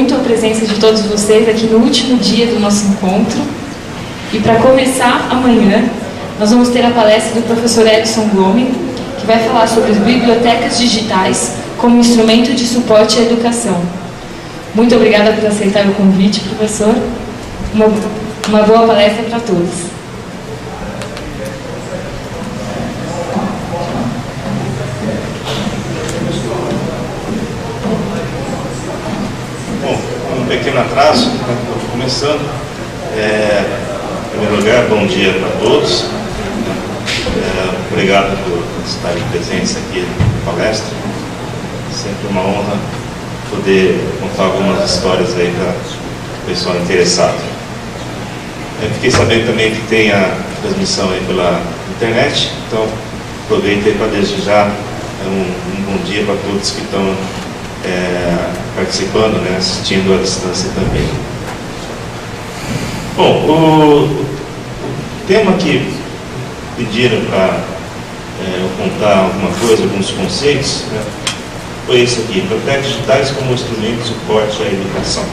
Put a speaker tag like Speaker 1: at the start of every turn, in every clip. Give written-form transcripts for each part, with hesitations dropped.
Speaker 1: muito a presença de todos vocês aqui no último dia do nosso encontro. E para começar, amanhã, nós vamos ter a palestra do professor Edson Gomes, que vai falar sobre as bibliotecas digitais como instrumento de suporte à educação. Muito obrigada por aceitar o convite, professor. Uma boa palestra para todos.
Speaker 2: Bom, um pequeno atraso, estou começando. Em primeiro lugar, bom dia para todos. Obrigado por estarem presentes aqui na palestra. Sempre uma honra poder contar algumas histórias aí para o pessoal interessado. Fiquei sabendo também que tem a transmissão aí pela internet, então aproveito aí para desejar um bom dia para todos que estão participando, né, assistindo à distância também. Bom, o tema que pediram para eu contar alguma coisa, alguns conceitos, né, foi esse aqui: bibliotecas digitais como instrumento de suporte à educação.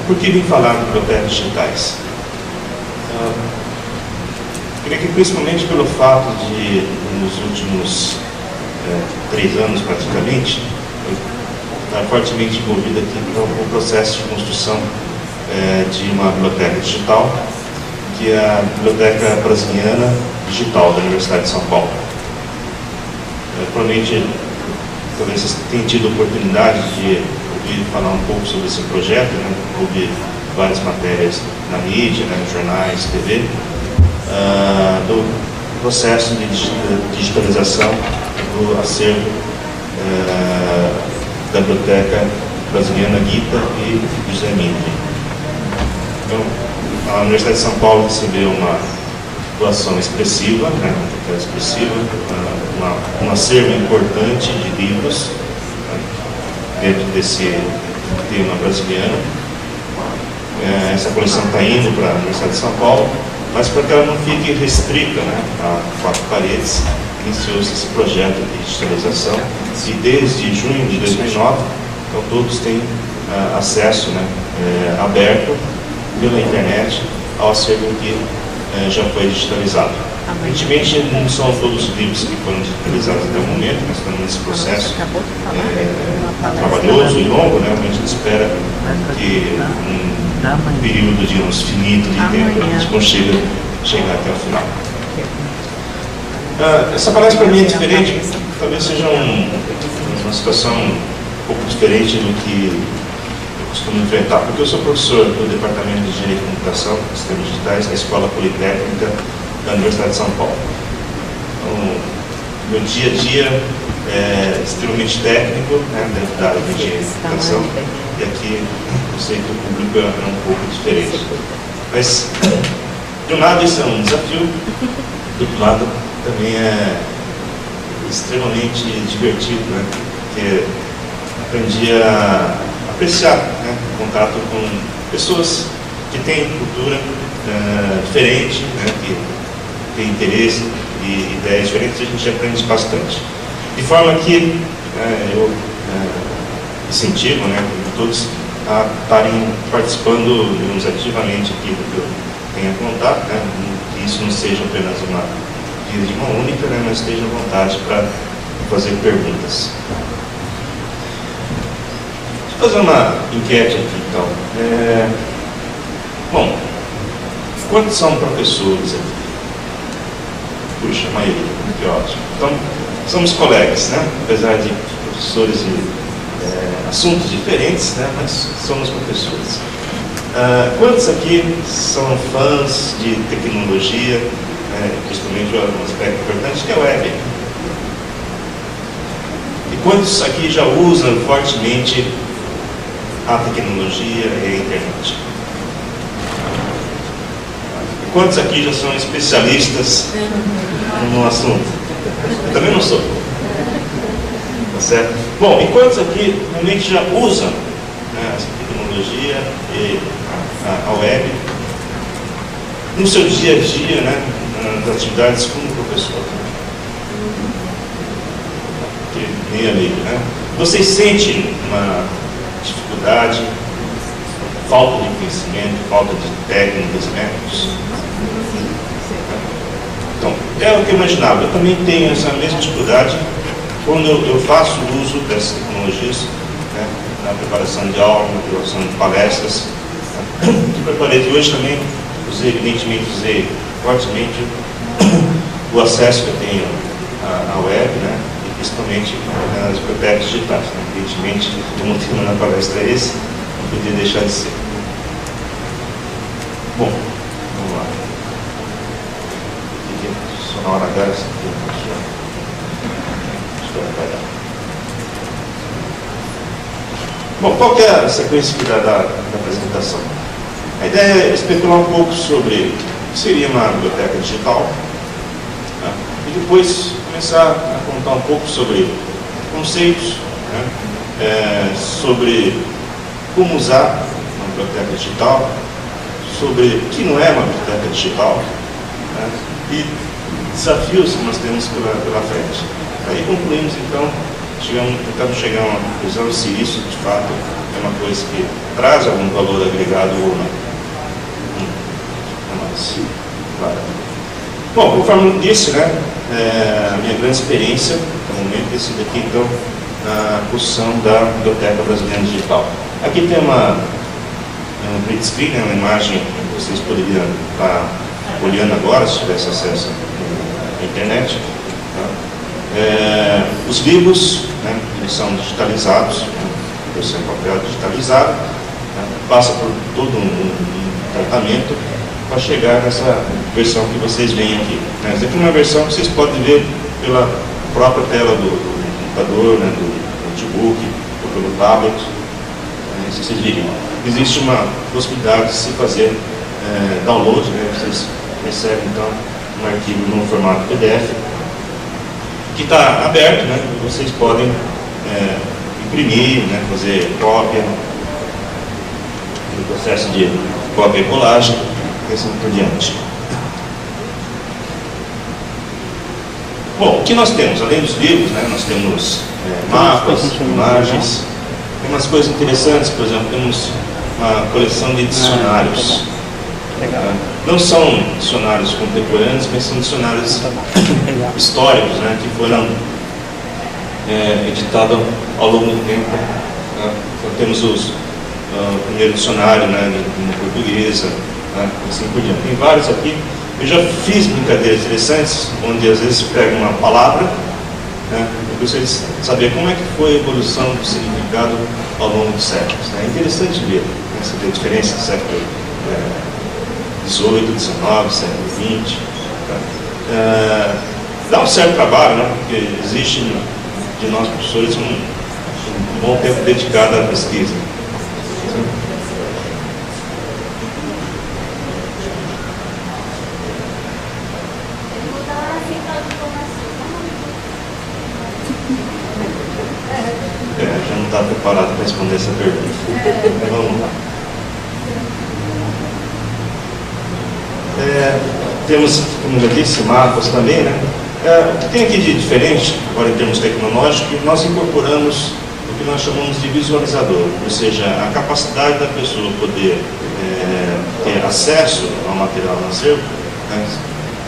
Speaker 2: Por que vim falar de bibliotecas digitais? Creio que principalmente pelo fato de, nos últimos 3 anos praticamente, estar fortemente envolvido aqui no processo de construção de uma biblioteca digital, que é a Biblioteca Brasiliana Digital da Universidade de São Paulo. Provavelmente, talvez vocês tenham tido a oportunidade de ouvir falar um pouco sobre esse projeto, né? Houve várias matérias na mídia, né, nos jornais, TV, do processo de digitalização do acervo da Biblioteca Brasiliana Gita e José Mindre. Então, a Universidade de São Paulo recebeu uma doação expressiva, né, um acervo importante de livros, né, dentro desse tema brasiliano. Essa coleção está indo para a Universidade de São Paulo, mas para que ela não fique restrita, né, a 4 paredes, iniciou-se esse projeto de digitalização e desde junho de 2009, então todos têm acesso, né, aberto pela internet ao acervo que já foi digitalizado. Evidentemente, não são todos os livros que foram digitalizados até o momento, mas estamos nesse processo trabalhoso e longo, né? A gente espera que um período de uns finito de tempo a gente consiga chegar até o final. Essa palestra para mim é diferente, talvez seja uma situação um pouco diferente do que eu costumo enfrentar, porque eu sou professor do Departamento de Engenharia de Computação e Sistemas Digitais da Escola Politécnica da Universidade de São Paulo. Então, meu dia a dia é extremamente técnico, né, dentro da área de engenharia de computação, e aqui eu sei que o público é um pouco diferente. Mas, de um lado, isso é um desafio, do outro lado, também é extremamente divertido, né, porque aprendi a apreciar, né, o contato com pessoas que têm cultura diferente, né, que têm interesse e ideias diferentes, a gente aprende bastante. De forma que eu incentivo, né, todos a estarem participando, digamos, ativamente aqui do que eu tenho a contar, né, que isso não seja apenas uma vida de mão única, né, mas esteja à vontade para fazer perguntas. Deixa eu fazer uma enquete aqui, então. Bom, quantos são professores aqui? Puxa, a maioria, que ótimo. Então, somos colegas, né? Apesar de professores de assuntos diferentes, né? Mas somos professores. Quantos aqui são fãs de tecnologia, principalmente um aspecto importante que é a web? E quantos aqui já usam fortemente a tecnologia e a internet? E quantos aqui já são especialistas no assunto? Eu também não sou. Tá certo? Bom, e quantos aqui realmente já usam, né, a tecnologia e a web no seu dia a dia, né, nas atividades como professor? Que nem amigo, né? Vocês sentem uma dificuldade, falta de conhecimento, falta de técnicas, métodos? Então, é o que eu imaginava. Eu também tenho essa mesma dificuldade quando eu faço uso dessas tecnologias, né, na preparação de aula, na preparação de palestras. Que preparei de hoje também, evidentemente, usei fortemente o acesso que eu tenho à web, né, e principalmente nas bibliotecas digitais. Né. Evidentemente, o motivo na palestra é esse, não podia deixar de ser. Bom, vamos lá. Só na hora H, acho que vai dar. Bom, qual que é a sequência aqui da apresentação? A ideia é especular um pouco sobre o que seria uma biblioteca digital, né, e depois começar a contar um pouco sobre conceitos, né, sobre como usar uma biblioteca digital, sobre o que não é uma biblioteca digital, né, e desafios que nós temos pela frente. Aí concluímos, então, tentamos chegar a uma conclusão se isso, de fato, é uma coisa que traz algum valor agregado ou não. Claro. Bom, conforme eu disse, né, a minha grande experiência, no momento, tem sido aqui, então, na construção da Biblioteca Brasileira Digital. Aqui tem um print screen, né, uma imagem que vocês poderiam estar olhando agora, se tivesse acesso à internet. Tá? Os livros, né, eles são digitalizados, versão em papel digitalizado, né, passa por todo um tratamento para chegar nessa versão que vocês veem aqui. Né? Essa aqui é uma versão que vocês podem ver pela própria tela do computador, né, do notebook, ou pelo tablet. Se vocês virem, existe uma possibilidade de se fazer download, né? Vocês recebem então um arquivo no formato PDF que está aberto, né? Vocês podem imprimir, né? Fazer cópia, no processo de cópia e colagem, e assim por diante. Bom, o que nós temos? Além dos livros, né? Nós temos mapas, imagens. Tem umas coisas interessantes, por exemplo, temos uma coleção de dicionários. Não são dicionários contemporâneos, mas são dicionários históricos, né, que foram editados ao longo do tempo. Né. Então, temos o primeiro dicionário, né, em portuguesa, né, assim por diante. Tem vários aqui. Eu já fiz brincadeiras interessantes, onde às vezes pega uma palavra, né, eu gostaria de saber como é que foi a evolução do significado ao longo dos séculos. Né. É interessante ver, né, saber a diferença do século XVIII, XIX, século XX. Tá. Dá um certo trabalho, né, porque existe de nós professores um bom tempo dedicado à pesquisa. Já não está preparado para responder essa pergunta. Vamos lá. Temos, como eu disse, mapas também, né? O que tem aqui de diferente, agora em termos tecnológicos, nós incorporamos o que nós chamamos de visualizador, ou seja, a capacidade da pessoa poder ter acesso ao material no acervo, né,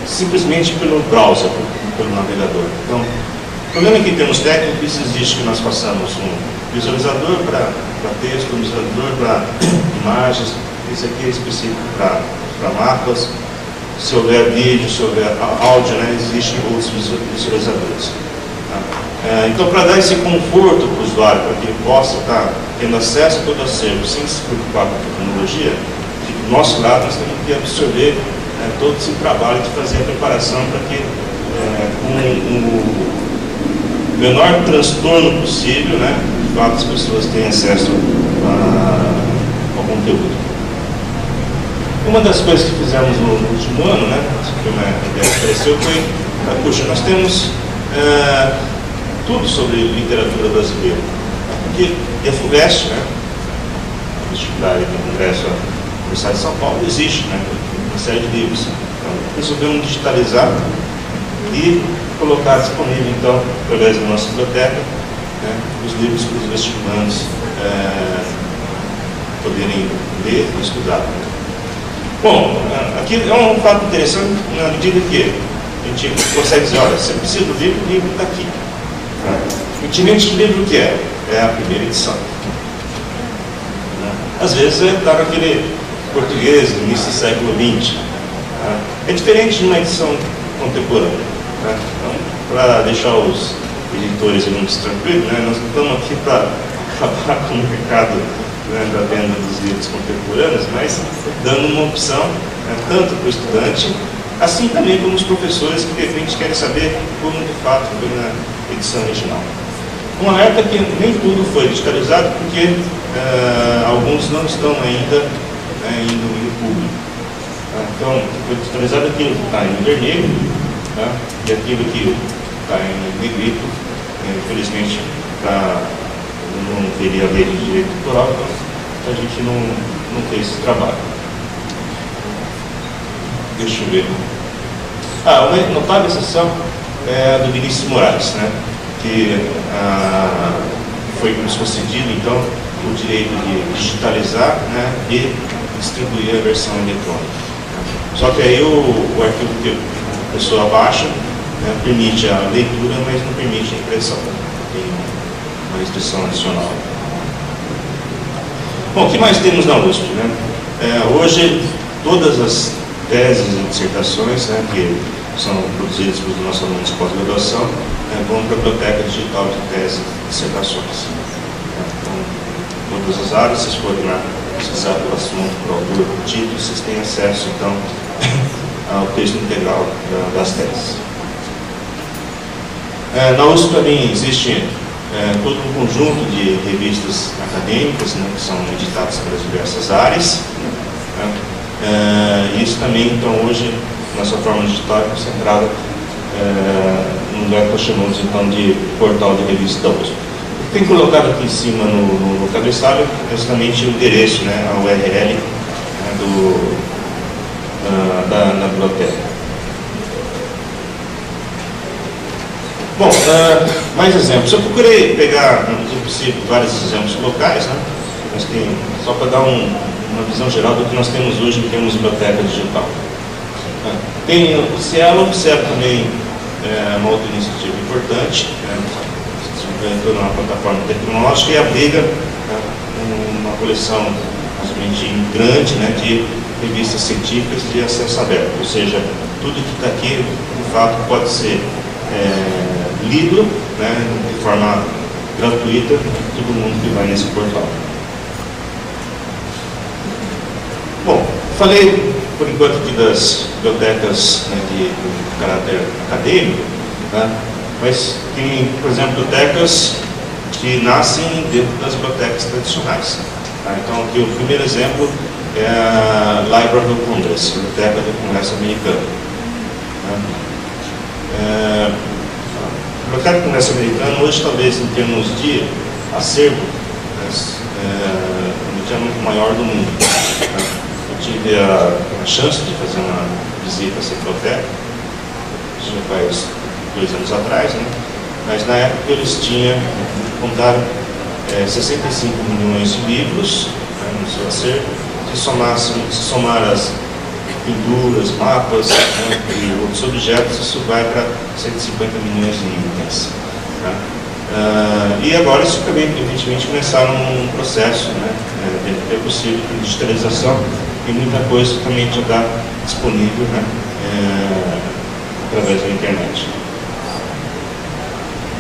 Speaker 2: simplesmente pelo browser, pelo navegador. Então, o problema é que em termos técnicos isso existe, que nós passamos um visualizador para texto, um visualizador para imagens, esse aqui é específico para mapas. Se houver vídeo, se houver áudio, né, existem outros visualizadores. Tá? Então, para dar esse conforto para o usuário, para que ele possa estar tendo acesso a todo o acervo sem se preocupar com a tecnologia, do nosso lado nós temos que absorver, né, todo esse trabalho de fazer a preparação para que, com o menor transtorno possível, né, de fato as pessoas tenham acesso ao conteúdo. Uma das coisas que fizemos no último ano, né, que uma ideia que apareceu, foi, puxa, nós temos tudo sobre literatura brasileira. Porque a FUVEST, né, a vestibular do Congresso da Universidade de São Paulo, existe, né, uma série de livros. Então, resolvemos digitalizar e colocar disponível, então, através da nossa biblioteca, né, os livros para os vestibulandos poderem ler e estudar. Bom, aqui é um fato interessante na medida que a gente consegue dizer, olha, você precisa do livro, o livro está aqui. Intimamente, que livro que é? É a primeira edição. Às vezes está naquele português do início do século XX. É diferente de uma edição contemporânea. Então, para deixar os editores muito tranquilos, né, nós não estamos aqui para acabar com o mercado, né, da venda dos livros contemporâneos, mas dando uma opção, né, tanto para o estudante, assim também como os professores que de repente querem saber como de fato foi na edição original. Um alerta que nem tudo foi digitalizado, porque alguns não estão ainda, né, em domínio público. Então, foi digitalizado aquilo que está em vermelho, tá, e aquilo que está em negrito, infelizmente, não teria a lei de direito autoral, então a gente não fez esse trabalho. Deixa eu ver. Uma notável exceção é a do Vinícius Moraes, né, que foi nos concedido, então, o direito de digitalizar, né, e distribuir a versão eletrônica. Só que aí o arquivo que a pessoa baixa, né, permite a leitura, mas não permite a impressão. Tem uma restrição adicional. Bom, o que mais temos na USP, né? Hoje, todas as teses e dissertações, né, que são produzidas pelos nossos alunos de pós-graduação, vão para a biblioteca digital de teses e dissertações. Então, todas as áreas, vocês forem lá pesquisar pelo assunto, por autor, por título, vocês têm acesso, então, ao texto integral das teses. Na USP também existe todo um conjunto de revistas acadêmicas, né, que são editadas pelas diversas áreas. Isso também, então, hoje, nossa forma digital é concentrada num lugar que nós chamamos, então, de portal de revista da USP. Tem colocado aqui em cima no cabeçalho justamente o endereço, né, a URL, né, da biblioteca. Bom, mais exemplos. Eu procurei pegar, no possível, vários exemplos locais, né, mas tem, só para dar uma visão geral do que nós temos hoje em termos de biblioteca digital. Tem o Cielo também é uma outra iniciativa importante, entrou numa plataforma tecnológica e abriga uma coleção razoavelmente grande, né, de revistas científicas de acesso aberto, ou seja, tudo que está aqui, de fato, pode ser lido, né, de forma gratuita por todo mundo que vai nesse portal. Bom, falei por enquanto aqui das bibliotecas, né, de caráter acadêmico, né, mas tem, por exemplo, bibliotecas que nascem dentro das bibliotecas tradicionais. Então, aqui o primeiro exemplo é a Library of Congress, a Biblioteca do Congresso Americano. A Biblioteca do Congresso Americano, hoje, talvez, em termos de acervo, é muito maior do mundo. Eu tive a chance de fazer uma visita a essa biblioteca, já faz 2 anos atrás, né? Mas na época eles contaram 65 milhões de livros, né, no seu acervo. Se somar as pinturas, mapas, né, e outros objetos, isso vai para 150 milhões de itens. Tá? E agora isso também, evidentemente, começaram um processo, né, é possível de digitalização e muita coisa também já está disponível, né, através da internet.